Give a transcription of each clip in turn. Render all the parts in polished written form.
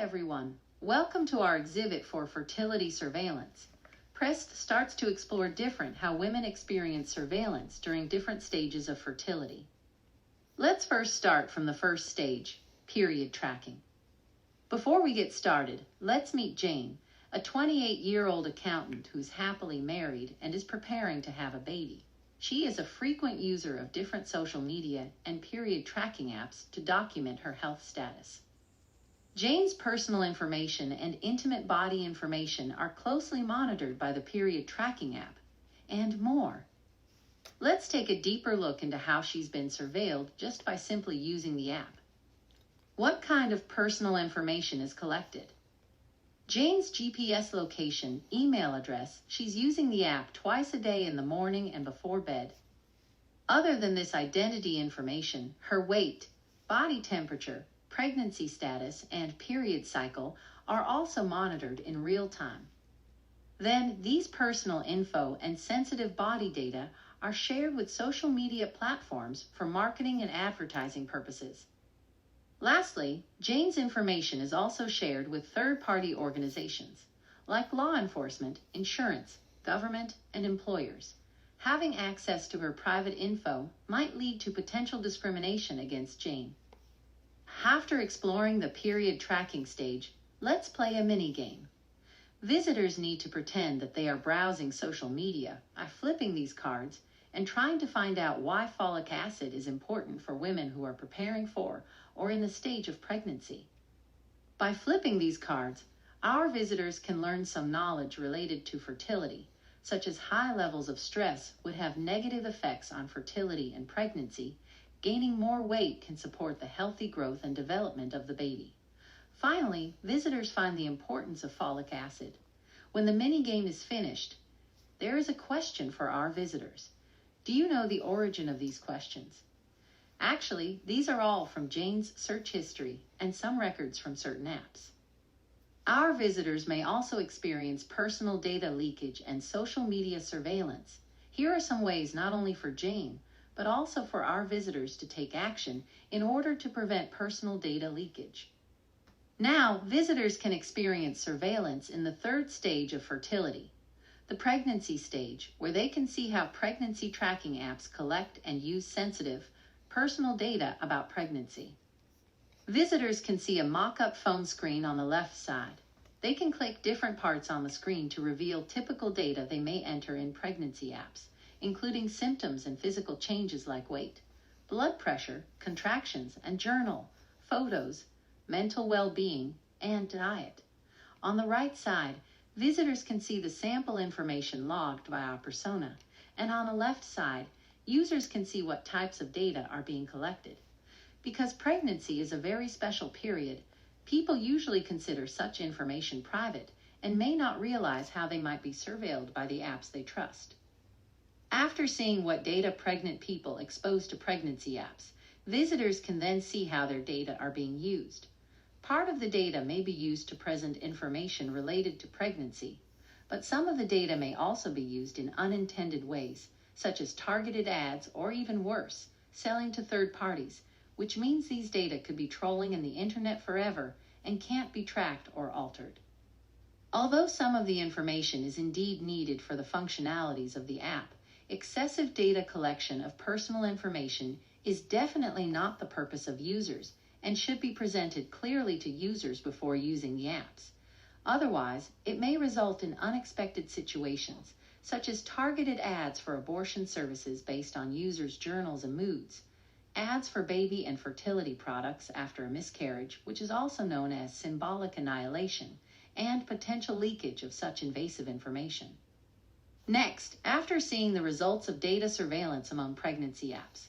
everyone. Welcome to our exhibit for fertility surveillance. PREST starts to explore how women experience surveillance during different stages of fertility. Let's first start from the first stage, period tracking. Before we get started, let's meet Jane, a 28-year-old accountant who's happily married and is preparing to have a baby. She is a frequent user of different social media and period tracking apps to document her health status. Jane's personal information and intimate body information are closely monitored by the period tracking app, and more. Let's take a deeper look into how she's been surveilled just by simply using the app. What kind of personal information is collected? Jane's GPS location, email address, she's using the app twice a day in the morning and before bed. Other than this identity information, her weight, body temperature, pregnancy status, and period cycle are also monitored in real time. Then, these personal info and sensitive body data are shared with social media platforms for marketing and advertising purposes. Lastly, Jane's information is also shared with third-party organizations, like law enforcement, insurance, government, and employers. Having access to her private info might lead to potential discrimination against Jane. After exploring the period tracking stage, let's play a mini-game. Visitors need to pretend that they are browsing social media by flipping these cards and trying to find out why folic acid is important for women who are preparing for or in the stage of pregnancy. By flipping these cards, our visitors can learn some knowledge related to fertility, such as high levels of stress would have negative effects on fertility and pregnancy. Gaining more weight can support the healthy growth and development of the baby. Finally, visitors find the importance of folic acid. When the mini-game is finished, there is a question for our visitors. Do you know the origin of these questions? Actually, these are all from Jane's search history and some records from certain apps. Our visitors may also experience personal data leakage and social media surveillance. Here are some ways not only for Jane, but also for our visitors to take action in order to prevent personal data leakage. Now, visitors can experience surveillance in the third stage of fertility, the pregnancy stage, where they can see how pregnancy tracking apps collect and use sensitive, personal data about pregnancy. Visitors can see a mock-up phone screen on the left side. They can click different parts on the screen to reveal typical data they may enter in pregnancy apps, including symptoms and physical changes like weight, blood pressure, contractions, and journal, photos, mental well-being, and diet. On the right side, visitors can see the sample information logged by our persona, and on the left side, users can see what types of data are being collected. Because pregnancy is a very special period, people usually consider such information private and may not realize how they might be surveilled by the apps they trust. After seeing what data pregnant people expose to pregnancy apps, visitors can then see how their data are being used. Part of the data may be used to present information related to pregnancy, but some of the data may also be used in unintended ways, such as targeted ads or even worse, selling to third parties, which means these data could be trolling in the internet forever and can't be tracked or altered. Although some of the information is indeed needed for the functionalities of the app, excessive data collection of personal information is definitely not the purpose of users and should be presented clearly to users before using the apps. Otherwise, it may result in unexpected situations, such as targeted ads for abortion services based on users' journals and moods, ads for baby and fertility products after a miscarriage, which is also known as symbolic annihilation, and potential leakage of such invasive information. Next, after seeing the results of data surveillance among pregnancy apps,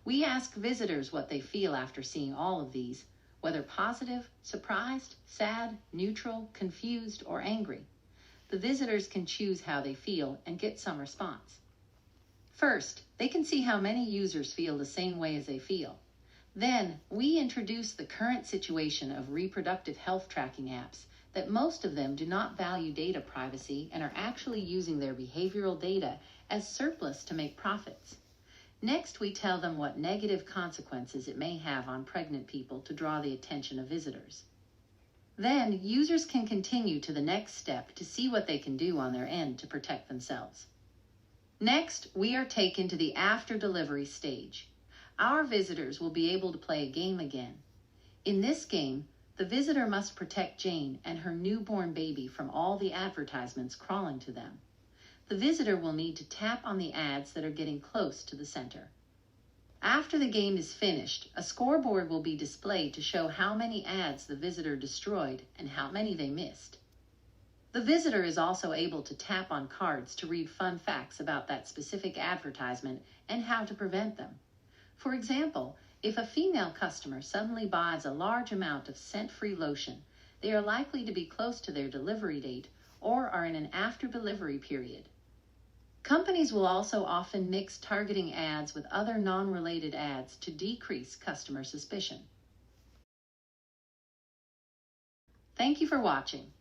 we ask visitors what they feel after seeing all of these, whether positive, surprised, sad, neutral, confused, or angry. The visitors can choose how they feel and get some response. First, they can see how many users feel the same way as they feel. Then, we introduce the current situation of reproductive health tracking apps that most of them do not value data privacy and are actually using their behavioral data as surplus to make profits. Next, we tell them what negative consequences it may have on pregnant people to draw the attention of visitors. Then, users can continue to the next step to see what they can do on their end to protect themselves. Next, we are taken to the after delivery stage. Our visitors will be able to play a game again. In this game, the visitor must protect Jane and her newborn baby from all the advertisements crawling to them. The visitor will need to tap on the ads that are getting close to the center. After the game is finished, a scoreboard will be displayed to show how many ads the visitor destroyed and how many they missed. The visitor is also able to tap on cards to read fun facts about that specific advertisement and how to prevent them. For example, if a female customer suddenly buys a large amount of scent-free lotion, they are likely to be close to their delivery date or are in an after-delivery period. Companies will also often mix targeting ads with other non-related ads to decrease customer suspicion. Thank you for watching.